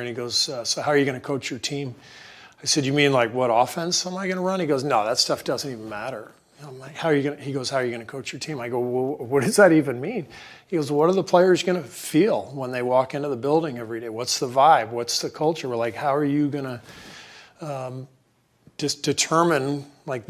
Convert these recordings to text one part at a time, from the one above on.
And he goes, so how are you going to coach your team? I said, you mean like what offense am I going to run? He goes, no, that stuff doesn't even matter. I'm like, he goes, how are you going to coach your team? I go, well, what does that even mean? He goes, what are the players going to feel when they walk into the building every day? What's the vibe? What's the culture? We're like, how are you going to just determine like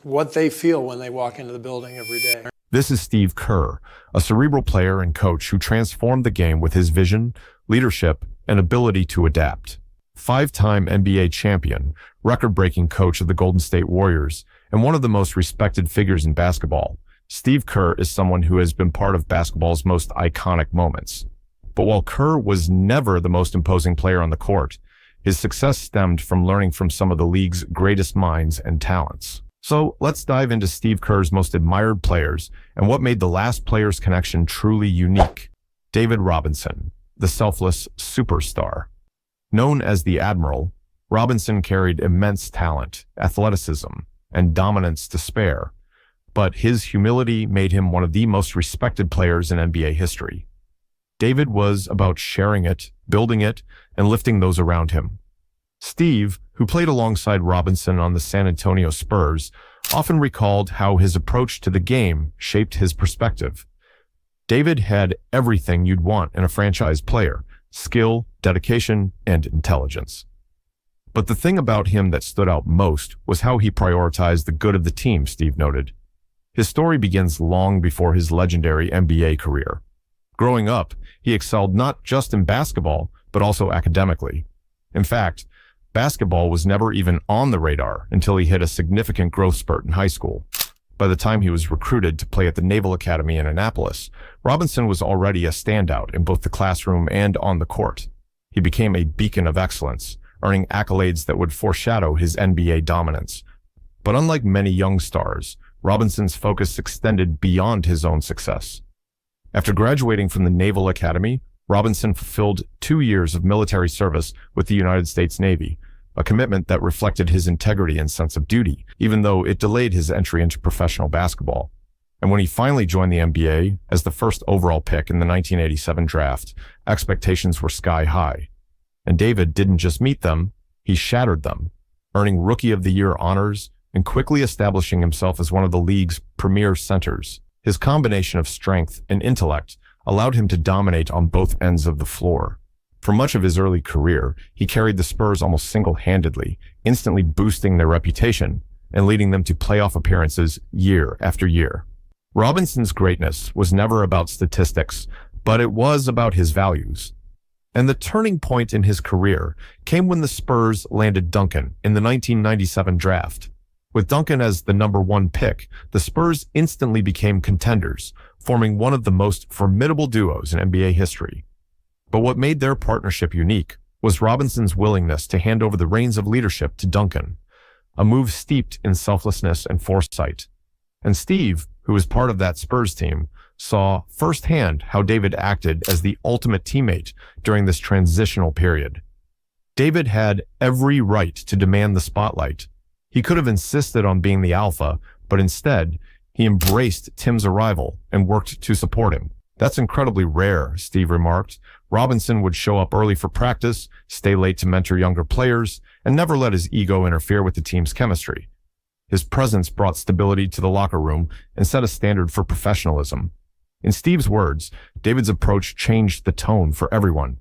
what they feel when they walk into the building every day? This is Steve Kerr, a cerebral player and coach who transformed the game with his vision, leadership, and ability to adapt. 5-time NBA champion, record-breaking coach of the Golden State Warriors, and one of the most respected figures in basketball, Steve Kerr is someone who has been part of basketball's most iconic moments. But while Kerr was never the most imposing player on the court, his success stemmed from learning from some of the league's greatest minds and talents. So let's dive into Steve Kerr's most admired players and what made the last players connection truly unique. David Robinson, the selfless superstar. Known as the Admiral, Robinson carried immense talent, athleticism, and dominance to spare, but his humility made him one of the most respected players in NBA history. David was about sharing it, building it, and lifting those around him. Steve, who played alongside Robinson on the San Antonio Spurs, often recalled how his approach to the game shaped his perspective. David had everything you'd want in a franchise player: skill, dedication, and intelligence. But the thing about him that stood out most was how he prioritized the good of the team, Steve noted. His story begins long before his legendary NBA career. Growing up, he excelled not just in basketball, but also academically. In fact, basketball was never even on the radar until he hit a significant growth spurt in high school. By the time he was recruited to play at the Naval Academy in Annapolis, Robinson was already a standout in both the classroom and on the court. He became a beacon of excellence, earning accolades that would foreshadow his NBA dominance. But unlike many young stars, Robinson's focus extended beyond his own success. After graduating from the Naval Academy, Robinson fulfilled 2 years of military service with the United States Navy, a commitment that reflected his integrity and sense of duty, even though it delayed his entry into professional basketball. And when he finally joined the NBA as the first overall pick in the 1987 draft, expectations were sky high. And David didn't just meet them, he shattered them, earning Rookie of the Year honors and quickly establishing himself as one of the league's premier centers. His combination of strength and intellect allowed him to dominate on both ends of the floor. For much of his early career, he carried the Spurs almost single-handedly, instantly boosting their reputation and leading them to playoff appearances year after year. Robinson's greatness was never about statistics, but it was about his values. And the turning point in his career came when the Spurs landed Duncan in the 1997 draft. With Duncan as the #1 pick, the Spurs instantly became contenders, forming one of the most formidable duos in NBA history. But what made their partnership unique was Robinson's willingness to hand over the reins of leadership to Duncan, a move steeped in selflessness and foresight. And Steve, who was part of that Spurs team, saw firsthand how David acted as the ultimate teammate during this transitional period. David had every right to demand the spotlight. He could have insisted on being the alpha, but instead, he embraced Tim's arrival and worked to support him. That's incredibly rare, Steve remarked. Robinson would show up early for practice, stay late to mentor younger players, and never let his ego interfere with the team's chemistry. His presence brought stability to the locker room and set a standard for professionalism. In Steve's words, David's approach changed the tone for everyone.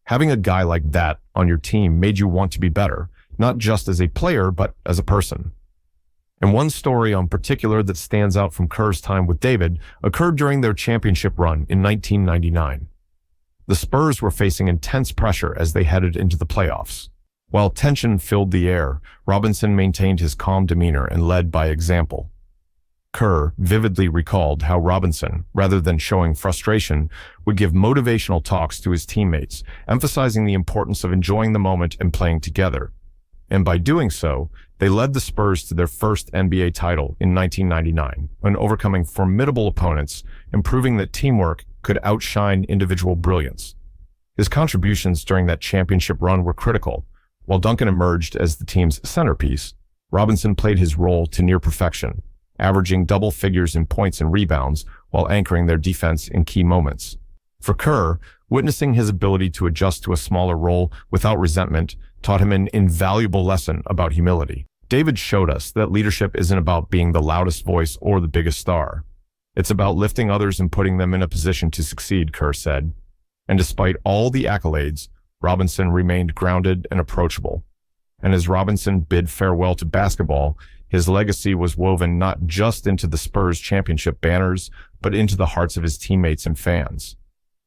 Having a guy like that on your team made you want to be better, not just as a player, but as a person. And one story in particular that stands out from Kerr's time with David occurred during their championship run in 1999. The Spurs were facing intense pressure as they headed into the playoffs. While tension filled the air, Robinson maintained his calm demeanor and led by example. Kerr vividly recalled how Robinson, rather than showing frustration, would give motivational talks to his teammates, emphasizing the importance of enjoying the moment and playing together. And by doing so, they led the Spurs to their first NBA title in 1999, when overcoming formidable opponents and proving that teamwork could outshine individual brilliance. His contributions during that championship run were critical. While Duncan emerged as the team's centerpiece, Robinson played his role to near perfection, averaging double figures in points and rebounds while anchoring their defense in key moments. For Kerr, Witnessing his ability to adjust to a smaller role without resentment taught him an invaluable lesson about humility. David showed us that leadership isn't about being the loudest voice or the biggest star. It's about lifting others and putting them in a position to succeed, Kerr said. And despite all the accolades, Robinson remained grounded and approachable. And as Robinson bid farewell to basketball, his legacy was woven not just into the Spurs championship banners, but into the hearts of his teammates and fans.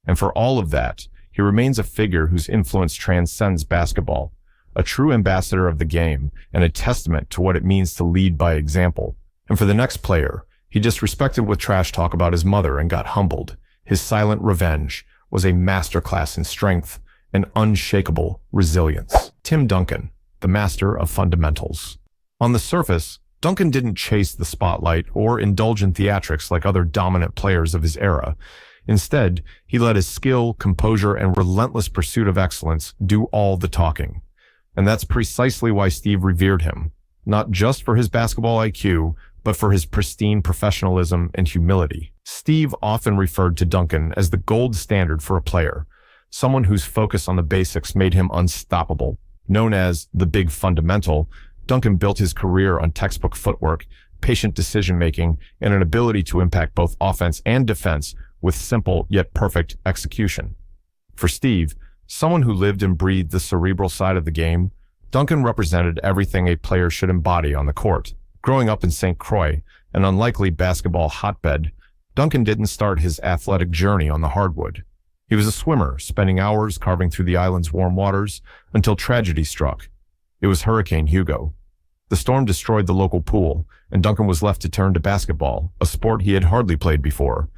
And for all of that, he remains a figure whose influence transcends basketball, a true ambassador of the game and a testament to what it means to lead by example. And for the next player, he disrespected with trash talk about his mother and got humbled. His silent revenge was a masterclass in strength and unshakable resilience. Tim Duncan, the master of fundamentals. On the surface, Duncan didn't chase the spotlight or indulge in theatrics like other dominant players of his era. Instead, he let his skill, composure, and relentless pursuit of excellence do all the talking. And that's precisely why Steve revered him, not just for his basketball IQ, but for his pristine professionalism and humility. Steve often referred to Duncan as the gold standard for a player, someone whose focus on the basics made him unstoppable. Known as the big fundamental, Duncan built his career on textbook footwork, patient decision-making, and an ability to impact both offense and defense with simple yet perfect execution. For Steve, someone who lived and breathed the cerebral side of the game, Duncan represented everything a player should embody on the court. Growing up in St. Croix, an unlikely basketball hotbed, Duncan didn't start his athletic journey on the hardwood. He was a swimmer, spending hours carving through the island's warm waters until tragedy struck. It was Hurricane Hugo. The storm destroyed the local pool, and Duncan was left to turn to basketball, a sport he had hardly played before.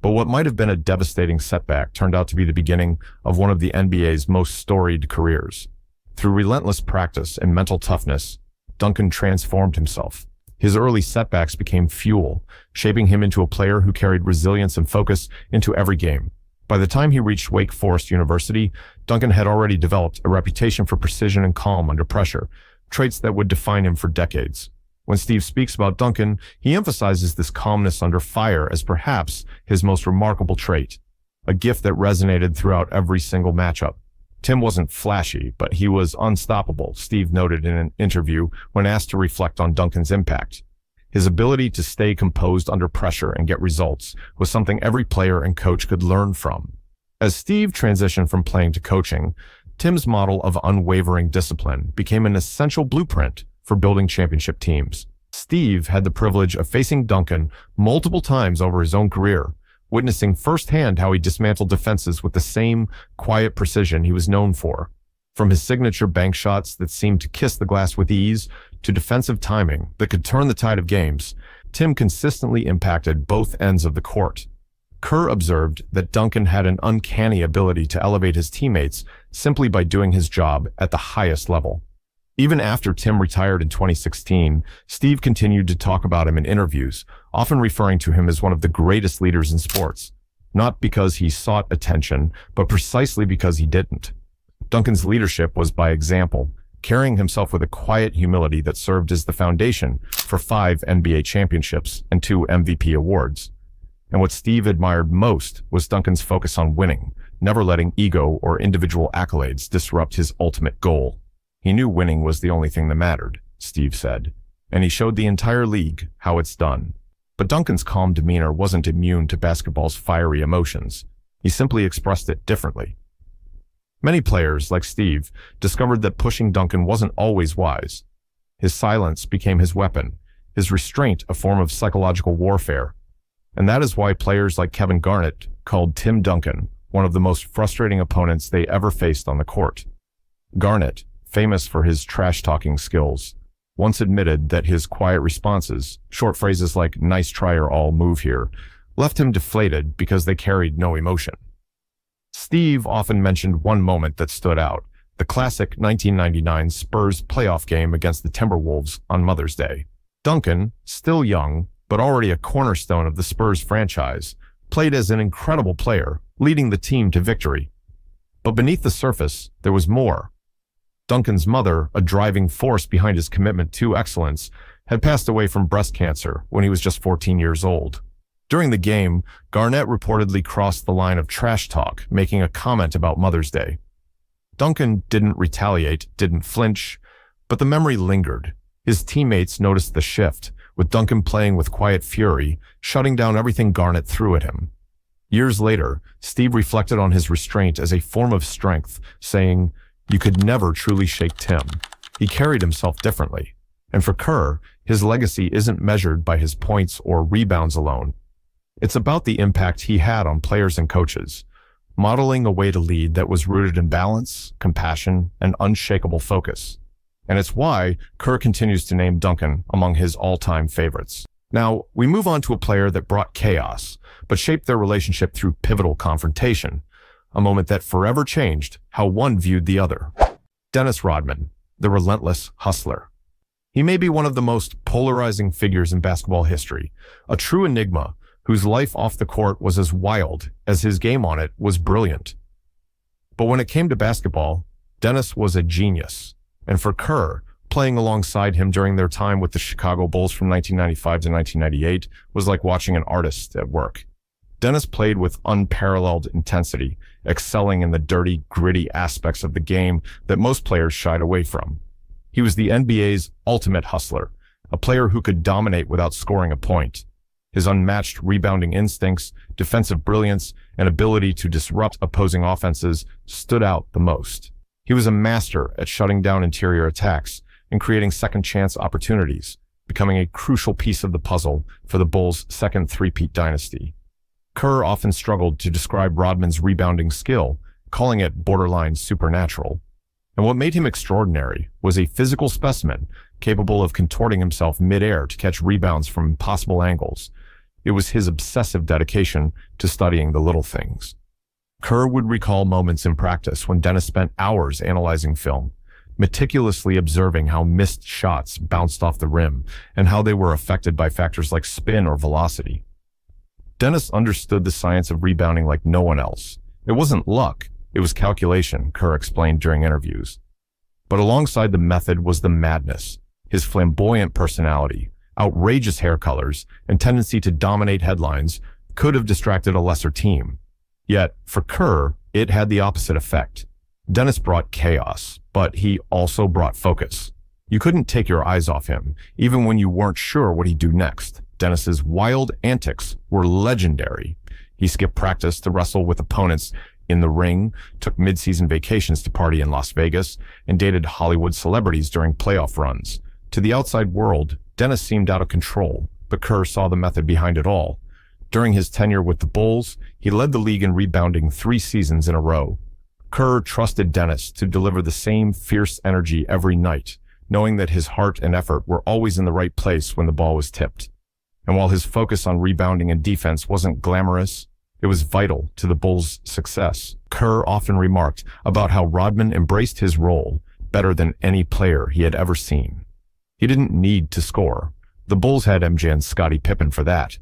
But what might have been a devastating setback turned out to be the beginning of one of the NBA's most storied careers. Through relentless practice and mental toughness, Duncan transformed himself. His early setbacks became fuel, shaping him into a player who carried resilience and focus into every game. By the time he reached Wake Forest University, Duncan had already developed a reputation for precision and calm under pressure, traits that would define him for decades. When Steve speaks about Duncan, he emphasizes this calmness under fire as perhaps his most remarkable trait, a gift that resonated throughout every single matchup. Tim wasn't flashy, but he was unstoppable, Steve noted in an interview when asked to reflect on Duncan's impact. His ability to stay composed under pressure and get results was something every player and coach could learn from. As Steve transitioned from playing to coaching, Tim's model of unwavering discipline became an essential blueprint for building championship teams. Steve had the privilege of facing Duncan multiple times over his own career, witnessing firsthand how he dismantled defenses with the same quiet precision he was known for. From his signature bank shots that seemed to kiss the glass with ease to defensive timing that could turn the tide of games, Tim consistently impacted both ends of the court. Kerr observed that Duncan had an uncanny ability to elevate his teammates simply by doing his job at the highest level. Even after Tim retired in 2016, Steve continued to talk about him in interviews, often referring to him as one of the greatest leaders in sports, not because he sought attention, but precisely because he didn't. Duncan's leadership was by example, carrying himself with a quiet humility that served as the foundation for 5 NBA championships and 2 MVP awards. And what Steve admired most was Duncan's focus on winning, never letting ego or individual accolades disrupt his ultimate goal. He knew winning was the only thing that mattered, Steve said, and he showed the entire league how it's done. But Duncan's calm demeanor wasn't immune to basketball's fiery emotions. He simply expressed it differently. Many players, like Steve, discovered that pushing Duncan wasn't always wise. His silence became his weapon, his restraint a form of psychological warfare. And that is why players like Kevin Garnett called Tim Duncan one of the most frustrating opponents they ever faced on the court. Garnett, famous for his trash-talking skills, once admitted that his quiet responses, short phrases like "nice try" or "all move here," left him deflated because they carried no emotion. Steve often mentioned one moment that stood out, the classic 1999 Spurs playoff game against the Timberwolves on Mother's Day. Duncan, still young, but already a cornerstone of the Spurs franchise, played as an incredible player, leading the team to victory. But beneath the surface, there was more. Duncan's mother, a driving force behind his commitment to excellence, had passed away from breast cancer when he was just 14 years old. During the game, Garnett reportedly crossed the line of trash talk, making a comment about Mother's Day. Duncan didn't retaliate, didn't flinch, but the memory lingered. His teammates noticed the shift, with Duncan playing with quiet fury, shutting down everything Garnett threw at him. Years later, Steve reflected on his restraint as a form of strength, saying, "You could never truly shake Tim. He carried himself differently." And for Kerr, his legacy isn't measured by his points or rebounds alone. It's about the impact he had on players and coaches, modeling a way to lead that was rooted in balance, compassion, and unshakable focus. And it's why Kerr continues to name Duncan among his all-time favorites. Now, we move on to a player that brought chaos, but shaped their relationship through pivotal confrontation, a moment that forever changed how one viewed the other. Dennis Rodman, the relentless hustler. He may be one of the most polarizing figures in basketball history, a true enigma whose life off the court was as wild as his game on it was brilliant. But when it came to basketball, Dennis was a genius. And for Kerr, playing alongside him during their time with the Chicago Bulls from 1995 to 1998 was like watching an artist at work. Dennis played with unparalleled intensity, excelling in the dirty, gritty aspects of the game that most players shied away from. He was the NBA's ultimate hustler, a player who could dominate without scoring a point. His unmatched rebounding instincts, defensive brilliance, and ability to disrupt opposing offenses stood out the most. He was a master at shutting down interior attacks and creating second-chance opportunities, becoming a crucial piece of the puzzle for the Bulls' second three-peat dynasty. Kerr often struggled to describe Rodman's rebounding skill, calling it borderline supernatural. And what made him extraordinary was a physical specimen capable of contorting himself mid-air to catch rebounds from impossible angles. It was his obsessive dedication to studying the little things. Kerr would recall moments in practice when Dennis spent hours analyzing film, meticulously observing how missed shots bounced off the rim and how they were affected by factors like spin or velocity. Dennis understood the science of rebounding like no one else. It wasn't luck, it was calculation, Kerr explained during interviews. But alongside the method was the madness, his flamboyant personality, outrageous hair colors, and tendency to dominate headlines could have distracted a lesser team. Yet, for Kerr, it had the opposite effect. Dennis brought chaos, but he also brought focus. You couldn't take your eyes off him, even when you weren't sure what he'd do next. Dennis's wild antics were legendary. He skipped practice to wrestle with opponents in the ring, took mid-season vacations to party in Las Vegas, and dated Hollywood celebrities during playoff runs. To the outside world, Dennis seemed out of control, but Kerr saw the method behind it all. During his tenure with the Bulls, he led the league in rebounding 3 seasons in a row. Kerr trusted Dennis to deliver the same fierce energy every night, knowing that his heart and effort were always in the right place when the ball was tipped. And while his focus on rebounding and defense wasn't glamorous, it was vital to the Bulls' success. Kerr often remarked about how Rodman embraced his role better than any player he had ever seen. He didn't need to score. The Bulls had MJ and Scottie Pippen for that.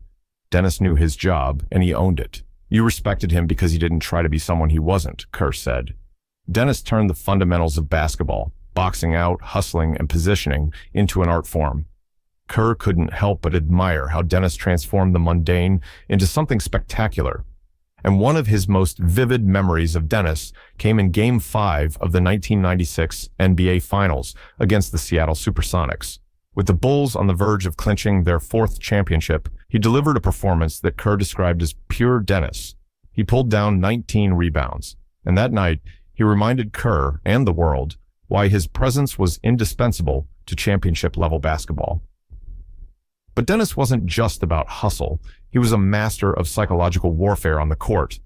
Dennis knew his job, and he owned it. You respected him because he didn't try to be someone he wasn't, Kerr said. Dennis turned the fundamentals of basketball, boxing out, hustling, and positioning, into an art form. Kerr couldn't help but admire how Dennis transformed the mundane into something spectacular. And one of his most vivid memories of Dennis came in Game 5 of the 1996 NBA Finals against the Seattle Supersonics. With the Bulls on the verge of clinching their 4th championship, he delivered a performance that Kerr described as pure Dennis. He pulled down 19 rebounds, and that night, he reminded Kerr and the world why his presence was indispensable to championship-level basketball. But Dennis wasn't just about hustle. He was a master of psychological warfare on the court.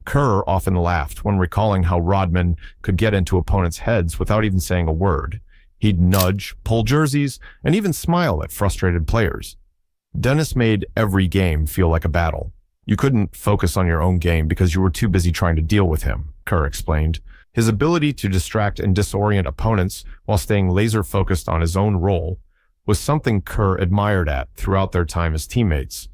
Kerr often laughed when recalling how Rodman could get into opponents' heads without even saying a word. He'd nudge, pull jerseys, and even smile at frustrated players. Dennis made every game feel like a battle. You couldn't focus on your own game because you were too busy trying to deal with him, Kerr explained. His ability to distract and disorient opponents while staying laser-focused on his own role was something Kerr admired at throughout their time as teammates.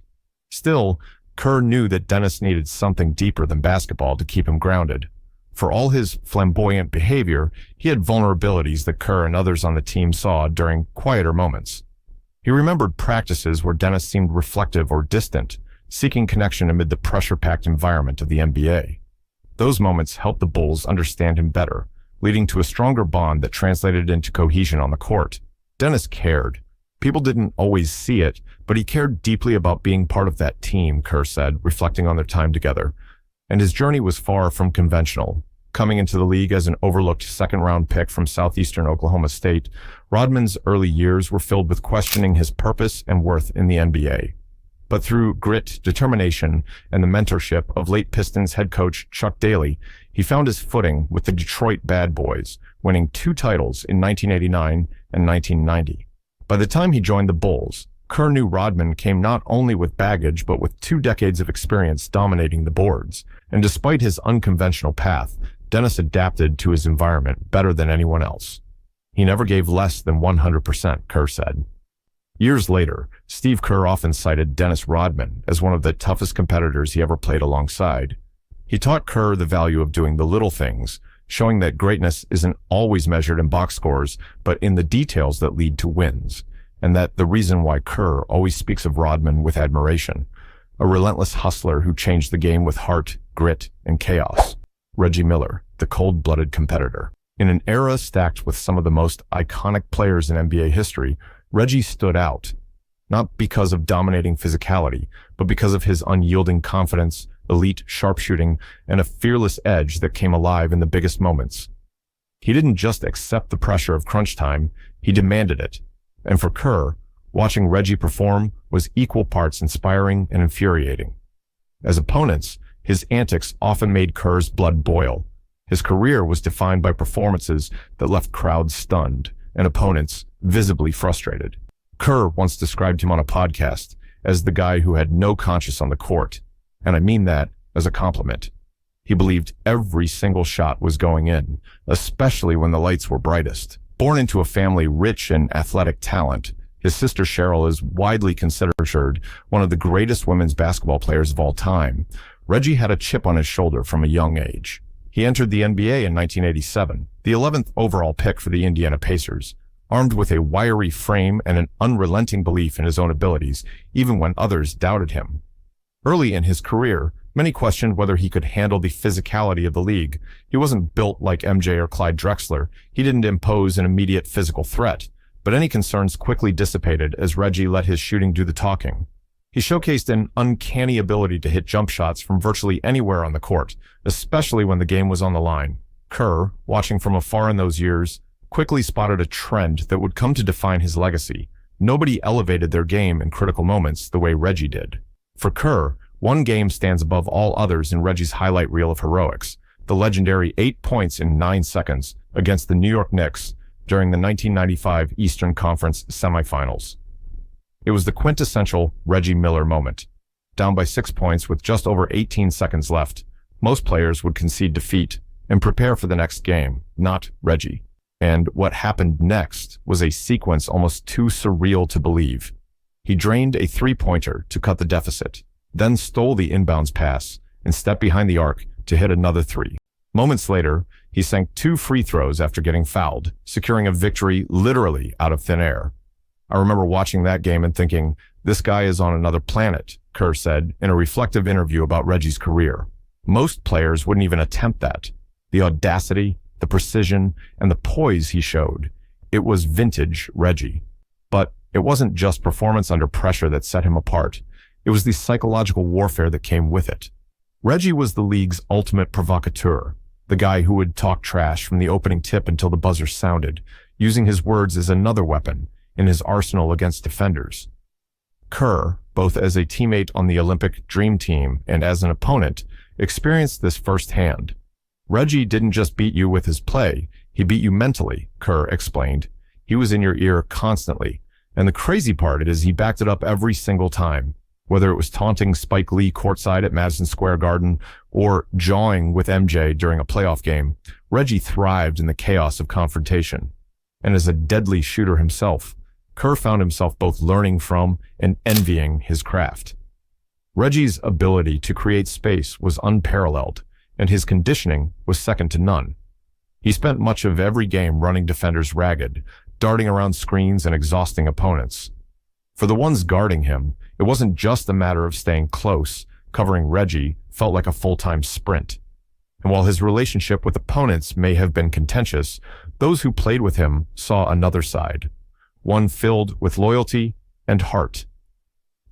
Still, Kerr knew that Dennis needed something deeper than basketball to keep him grounded. For all his flamboyant behavior, he had vulnerabilities that Kerr and others on the team saw during quieter moments. He remembered practices where Dennis seemed reflective or distant, seeking connection amid the pressure-packed environment of the NBA. Those moments helped the Bulls understand him better, leading to a stronger bond that translated into cohesion on the court. Dennis cared. People didn't always see it, but he cared deeply about being part of that team, Kerr said, reflecting on their time together. And his journey was far from conventional. Coming into the league as an overlooked second-round pick from southeastern Oklahoma State, Rodman's early years were filled with questioning his purpose and worth in the NBA. But through grit, determination, and the mentorship of late Pistons head coach Chuck Daly, he found his footing with the Detroit Bad Boys, winning 2 titles in 1989 and 1990. By the time he joined the Bulls, Kerr knew Rodman came not only with baggage but with 2 decades of experience dominating the boards. And despite his unconventional path, Dennis adapted to his environment better than anyone else. He never gave less than 100%, Kerr said. Years later, Steve Kerr often cited Dennis Rodman as one of the toughest competitors he ever played alongside. He taught Kerr the value of doing the little things, showing that greatness isn't always measured in box scores, but in the details that lead to wins, and that the reason why Kerr always speaks of Rodman with admiration, a relentless hustler who changed the game with heart, grit, and chaos. Reggie Miller, the cold-blooded competitor. In an era stacked with some of the most iconic players in NBA history, Reggie stood out, not because of dominating physicality, but because of his unyielding confidence, elite sharpshooting, and a fearless edge that came alive in the biggest moments. He didn't just accept the pressure of crunch time, he demanded it. And for Kerr, watching Reggie perform was equal parts inspiring and infuriating. As opponents, his antics often made Kerr's blood boil. His career was defined by performances that left crowds stunned and opponents visibly frustrated. Kerr once described him on a podcast as the guy who had no conscience on the court, and I mean that as a compliment. He believed every single shot was going in, especially when the lights were brightest. Born into a family rich in athletic talent, his sister Cheryl is widely considered one of the greatest women's basketball players of all time. Reggie had a chip on his shoulder from a young age. He entered the NBA in 1987, the 11th overall pick for the Indiana Pacers, armed with a wiry frame and an unrelenting belief in his own abilities, even when others doubted him. Early in his career, many questioned whether he could handle the physicality of the league. He wasn't built like MJ or Clyde Drexler. He didn't impose an immediate physical threat, but any concerns quickly dissipated as Reggie let his shooting do the talking. He showcased an uncanny ability to hit jump shots from virtually anywhere on the court, especially when the game was on the line. Kerr, watching from afar in those years, quickly spotted a trend that would come to define his legacy. Nobody elevated their game in critical moments the way Reggie did. For Kerr, one game stands above all others in Reggie's highlight reel of heroics, the legendary 8 points in 9 seconds against the New York Knicks during the 1995 Eastern Conference semifinals. It was the quintessential Reggie Miller moment. Down by 6 points with just over 18 seconds left, most players would concede defeat and prepare for the next game, not Reggie. And what happened next was a sequence almost too surreal to believe. He drained a 3-pointer to cut the deficit, then stole the inbounds pass and stepped behind the arc to hit another 3. Moments later, he sank 2 free throws after getting fouled, securing a victory literally out of thin air. I remember watching that game and thinking, this guy is on another planet, Kerr said in a reflective interview about Reggie's career. Most players wouldn't even attempt that. The audacity, the precision, and the poise he showed. It was vintage Reggie. But it wasn't just performance under pressure that set him apart. It was the psychological warfare that came with it. Reggie was the league's ultimate provocateur, the guy who would talk trash from the opening tip until the buzzer sounded, using his words as another weapon in his arsenal against defenders. Kerr, both as a teammate on the Olympic Dream Team and as an opponent, experienced this firsthand. Reggie didn't just beat you with his play, he beat you mentally, Kerr explained. He was in your ear constantly, and the crazy part is he backed it up every single time. Whether it was taunting Spike Lee courtside at Madison Square Garden or jawing with MJ during a playoff game, Reggie thrived in the chaos of confrontation. And as a deadly shooter himself, Kerr found himself both learning from and envying his craft. Reggie's ability to create space was unparalleled, and his conditioning was second to none. He spent much of every game running defenders ragged, darting around screens and exhausting opponents. For the ones guarding him, It wasn't just a matter of staying close. Covering Reggie felt like a full-time sprint. And while his relationship with opponents may have been contentious, those who played with him saw another side, one filled with loyalty and heart.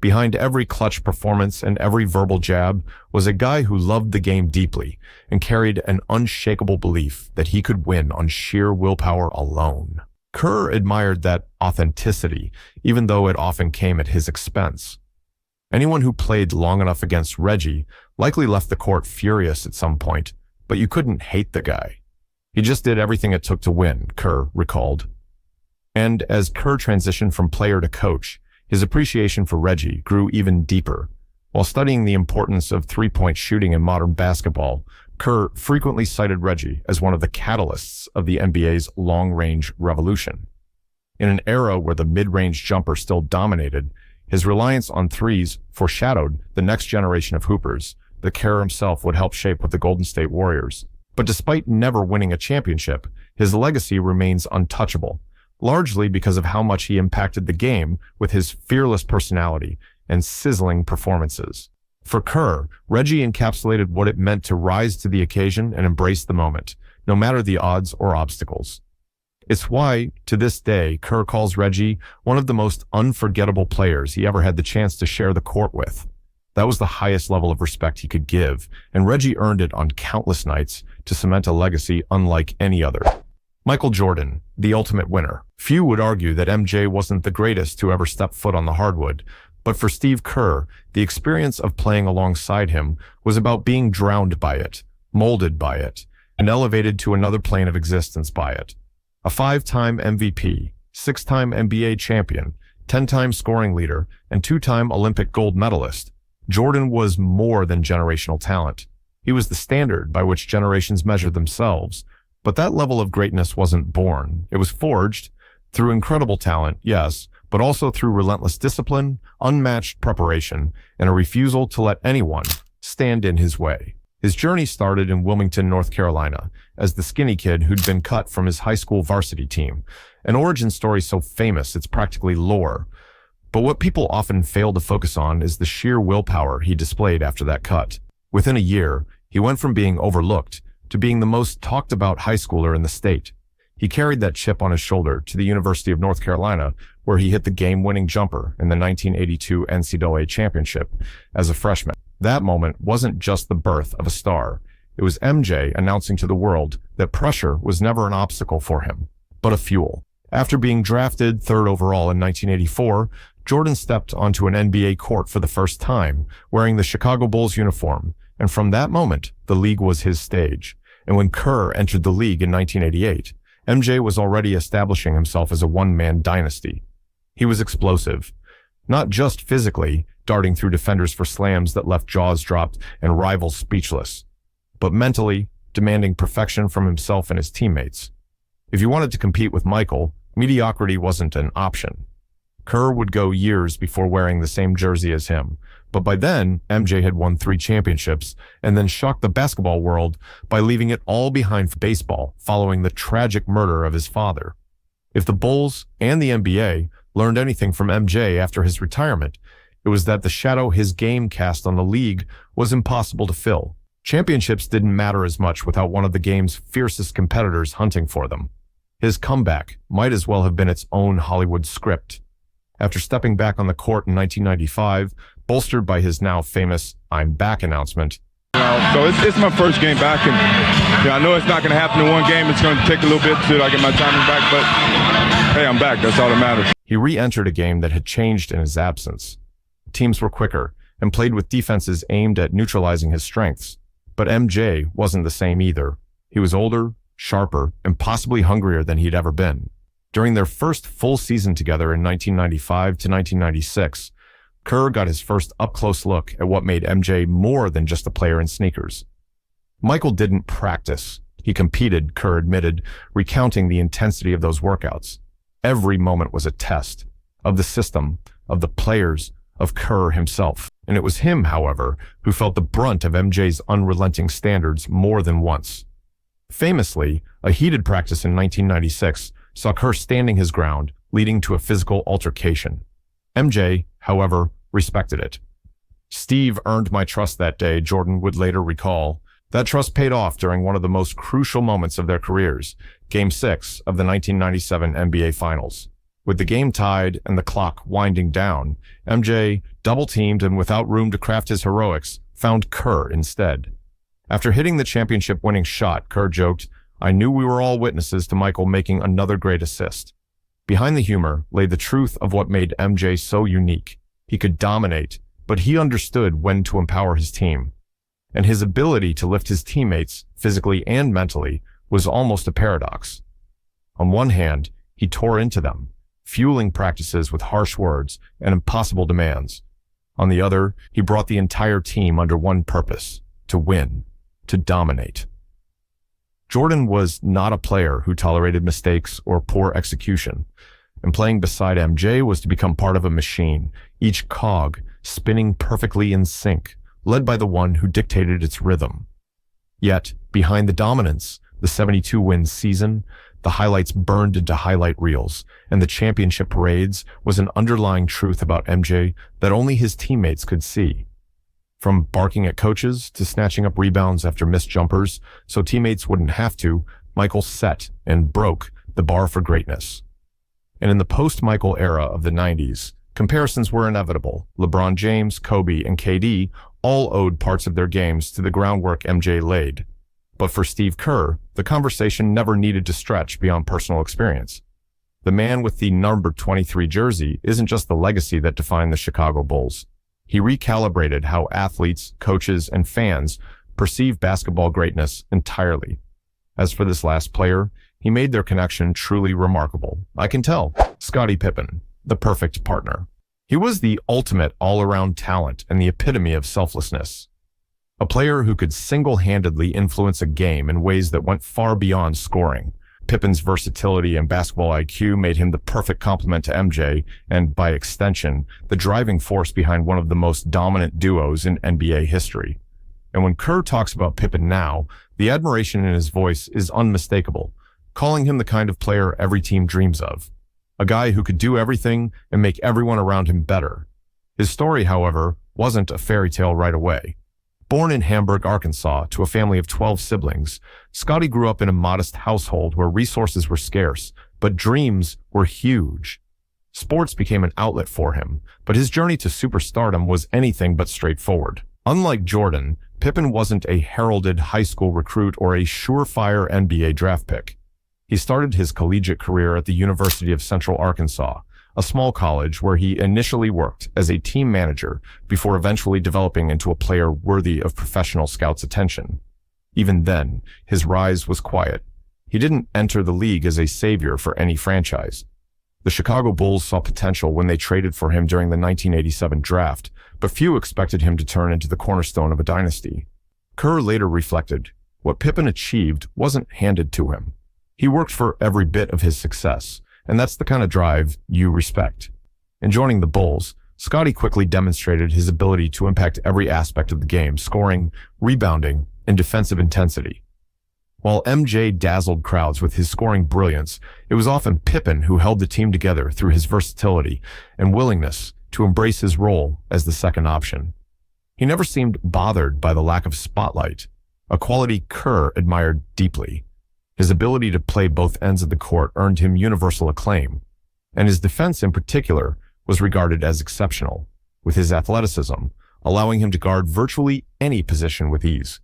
Behind every clutch performance and every verbal jab was a guy who loved the game deeply and carried an unshakable belief that he could win on sheer willpower alone. Kerr admired that authenticity, even though it often came at his expense. Anyone who played long enough against Reggie likely left the court furious at some point, but you couldn't hate the guy. He just did everything it took to win, Kerr recalled. And as Kerr transitioned from player to coach, his appreciation for Reggie grew even deeper. While studying the importance of three-point shooting in modern basketball, Kerr frequently cited Reggie as one of the catalysts of the NBA's long-range revolution. In an era where the mid-range jumper still dominated, his reliance on threes foreshadowed the next generation of hoopers that Kerr himself would help shape with the Golden State Warriors. But despite never winning a championship, his legacy remains untouchable, largely because of how much he impacted the game with his fearless personality and sizzling performances. For Kerr, Reggie encapsulated what it meant to rise to the occasion and embrace the moment, no matter the odds or obstacles. It's why, to this day, Kerr calls Reggie one of the most unforgettable players he ever had the chance to share the court with. That was the highest level of respect he could give, and Reggie earned it on countless nights to cement a legacy unlike any other. Michael Jordan, the ultimate winner. Few would argue that MJ wasn't the greatest to ever step foot on the hardwood, but for Steve Kerr, the experience of playing alongside him was about being drowned by it, molded by it, and elevated to another plane of existence by it. A 5-time MVP, 6-time NBA champion, 10-time scoring leader, and 2-time Olympic gold medalist, Jordan was more than generational talent. He was the standard by which generations measured themselves. But that level of greatness wasn't born. It was forged through incredible talent, yes, but also through relentless discipline, unmatched preparation, and a refusal to let anyone stand in his way. His journey started in Wilmington, North Carolina, as the skinny kid who'd been cut from his high school varsity team, an origin story so famous it's practically lore. But what people often fail to focus on is the sheer willpower he displayed after that cut. Within a year, he went from being overlooked to being the most talked about high schooler in the state. He carried that chip on his shoulder to the University of North Carolina, where he hit the game-winning jumper in the 1982 NCAA championship as a freshman. That moment wasn't just the birth of a star. It was MJ announcing to the world that pressure was never an obstacle for him, but a fuel. After being drafted 3rd overall in 1984, Jordan stepped onto an NBA court for the first time, wearing the Chicago Bulls uniform, and from that moment, the league was his stage. And when Kerr entered the league in 1988, MJ was already establishing himself as a one-man dynasty. He was explosive, not just physically, darting through defenders for slams that left jaws dropped and rivals speechless, but mentally, demanding perfection from himself and his teammates. If you wanted to compete with Michael, mediocrity wasn't an option. Kerr would go years before wearing the same jersey as him, but by then, MJ had won 3 championships and then shocked the basketball world by leaving it all behind for baseball following the tragic murder of his father. If the Bulls and the NBA learned anything from MJ after his retirement, it was that the shadow his game cast on the league was impossible to fill. Championships didn't matter as much without one of the game's fiercest competitors hunting for them. His comeback might as well have been its own Hollywood script. After stepping back on the court in 1995, bolstered by his now famous "I'm back" announcement. So it's my first game back, and I know it's not going to happen in one game. It's going to take a little bit till I get my timing back, but hey, I'm back. That's all that matters. He re-entered a game that had changed in his absence. Teams were quicker and played with defenses aimed at neutralizing his strengths. But MJ wasn't the same either. He was older, sharper, and possibly hungrier than he'd ever been. During their first full season together in 1995 to 1996, Kerr got his first up-close look at what made MJ more than just a player in sneakers. Michael didn't practice. He competed, Kerr admitted, recounting the intensity of those workouts. Every moment was a test of the system, of the players, of Kerr himself. And it was him, however, who felt the brunt of MJ's unrelenting standards more than once. Famously, a heated practice in 1996 saw Kerr standing his ground, leading to a physical altercation. MJ, however, respected it. Steve earned my trust that day, Jordan would later recall. That trust paid off during one of the most crucial moments of their careers, Game 6 of the 1997 NBA Finals. With the game tied and the clock winding down, MJ, double-teamed and without room to craft his heroics, found Kerr instead. After hitting the championship-winning shot, Kerr joked, "I knew we were all witnesses to Michael making another great assist." Behind the humor lay the truth of what made MJ so unique. He could dominate, but he understood when to empower his team. And his ability to lift his teammates, physically and mentally, was almost a paradox. On one hand, he tore into them, fueling practices with harsh words and impossible demands. On the other, he brought the entire team under one purpose: to win, to dominate. Jordan was not a player who tolerated mistakes or poor execution, and playing beside MJ was to become part of a machine, each cog spinning perfectly in sync, led by the one who dictated its rhythm. Yet, behind the dominance, the 72-win season, the highlights burned into highlight reels, and the championship parades was an underlying truth about MJ that only his teammates could see. From barking at coaches to snatching up rebounds after missed jumpers so teammates wouldn't have to, Michael set and broke the bar for greatness. And in the post-Michael era of the 90s, comparisons were inevitable. LeBron James, Kobe, and KD all owed parts of their games to the groundwork MJ laid. But for Steve Kerr, the conversation never needed to stretch beyond personal experience. The man with the number 23 jersey isn't just the legacy that defined the Chicago Bulls. He recalibrated how athletes, coaches, and fans perceive basketball greatness entirely. As for this last player, he made their connection truly remarkable. I can tell. Scottie Pippen, the perfect partner. He was the ultimate all-around talent and the epitome of selflessness. A player who could single-handedly influence a game in ways that went far beyond scoring. Pippen's versatility and basketball IQ made him the perfect complement to MJ, and by extension, the driving force behind one of the most dominant duos in NBA history. And when Kerr talks about Pippen now, the admiration in his voice is unmistakable, calling him the kind of player every team dreams of. A guy who could do everything and make everyone around him better. His story, however, wasn't a fairy tale right away. Born in Hamburg, Arkansas, to a family of 12 siblings, Scottie grew up in a modest household where resources were scarce, but dreams were huge. Sports became an outlet for him, but his journey to superstardom was anything but straightforward. Unlike Jordan, Pippen wasn't a heralded high school recruit or a surefire NBA draft pick. He started his collegiate career at the University of Central Arkansas, a small college where he initially worked as a team manager before eventually developing into a player worthy of professional scouts' attention. Even then, his rise was quiet. He didn't enter the league as a savior for any franchise. The Chicago Bulls saw potential when they traded for him during the 1987 draft, but few expected him to turn into the cornerstone of a dynasty. Kerr later reflected, what Pippen achieved wasn't handed to him. He worked for every bit of his success, and that's the kind of drive you respect. In joining the Bulls, Scottie quickly demonstrated his ability to impact every aspect of the game, scoring, rebounding, and defensive intensity. While MJ dazzled crowds with his scoring brilliance, it was often Pippen who held the team together through his versatility and willingness to embrace his role as the second option. He never seemed bothered by the lack of spotlight, a quality Kerr admired deeply. His ability to play both ends of the court earned him universal acclaim, and his defense in particular was regarded as exceptional, with his athleticism allowing him to guard virtually any position with ease.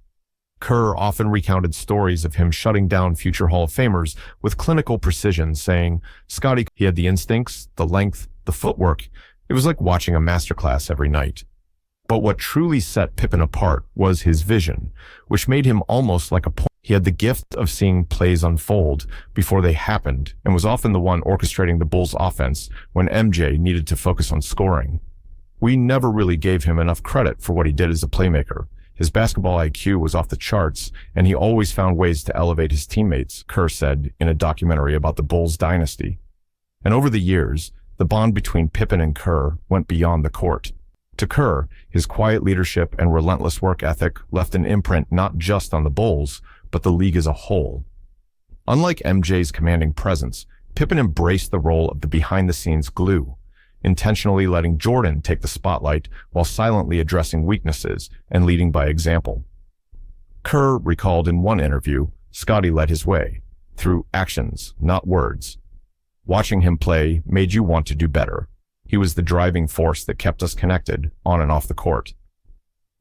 Kerr often recounted stories of him shutting down future Hall of Famers with clinical precision, saying, Scottie, he had the instincts, the length, the footwork. It was like watching a masterclass every night. But what truly set Pippen apart was his vision, which made him almost like a point. He had the gift of seeing plays unfold before they happened and was often the one orchestrating the Bulls' offense when MJ needed to focus on scoring. We never really gave him enough credit for what he did as a playmaker. His basketball IQ was off the charts, and he always found ways to elevate his teammates, Kerr said in a documentary about the Bulls' dynasty. And over the years, the bond between Pippen and Kerr went beyond the court. To Kerr, his quiet leadership and relentless work ethic left an imprint not just on the Bulls, but the league as a whole. Unlike MJ's commanding presence, Pippen embraced the role of the behind-the-scenes glue. intentionally letting Jordan take the spotlight while silently addressing weaknesses and leading by example. Kerr recalled in one interview, Scottie led his way, through actions, not words. Watching him play made you want to do better. He was the driving force that kept us connected on and off the court.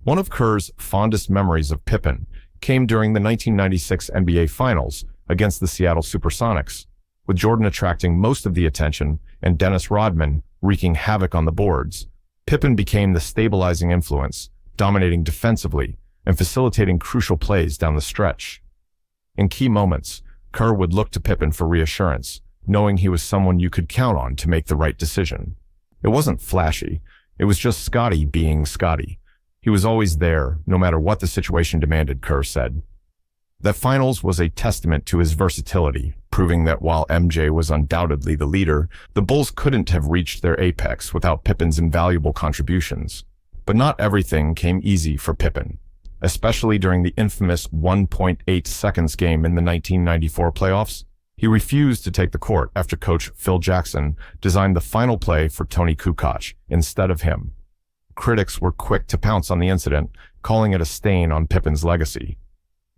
One of Kerr's fondest memories of Pippen came during the 1996 NBA Finals against the Seattle Supersonics, with Jordan attracting most of the attention and Dennis Rodman wreaking havoc on the boards. Pippen became the stabilizing influence, dominating defensively and facilitating crucial plays down the stretch. In key moments, Kerr would look to Pippen for reassurance, knowing he was someone you could count on to make the right decision. It wasn't flashy. It was just Scottie being Scottie. He was always there, no matter what the situation demanded, Kerr said. That finals was a testament to his versatility, proving that while MJ was undoubtedly the leader, the Bulls couldn't have reached their apex without Pippen's invaluable contributions. But not everything came easy for Pippen, especially during the infamous 1.8 seconds game in the 1994 playoffs. He refused to take the court after coach Phil Jackson designed the final play for Tony Kukoc instead of him. Critics were quick to pounce on the incident, calling it a stain on Pippen's legacy.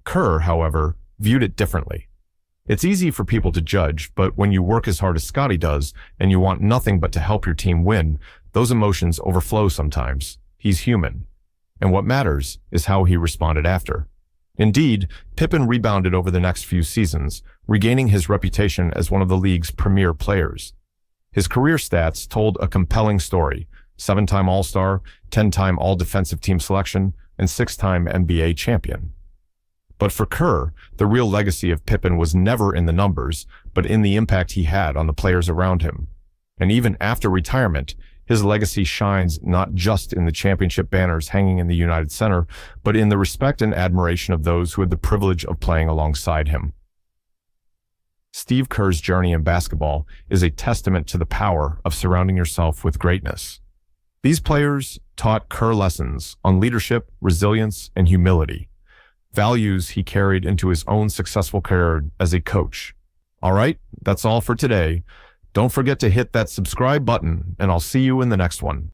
Kerr, however, viewed it differently. It's easy for people to judge, but when you work as hard as Scottie does and you want nothing but to help your team win, those emotions overflow sometimes. He's human. And what matters is how he responded after. Indeed, Pippen rebounded over the next few seasons, regaining his reputation as one of the league's premier players. His career stats told a compelling story: 7-time All-Star, 10-time All-Defensive Team selection, and 6-time NBA champion. But for Kerr, the real legacy of Pippen was never in the numbers, but in the impact he had on the players around him. And even after retirement, his legacy shines not just in the championship banners hanging in the United Center, but in the respect and admiration of those who had the privilege of playing alongside him. Steve Kerr's journey in basketball is a testament to the power of surrounding yourself with greatness. These players taught Kerr lessons on leadership, resilience, and humility, values he carried into his own successful career as a coach. All right, that's all for today. Don't forget to hit that subscribe button, and I'll see you in the next one.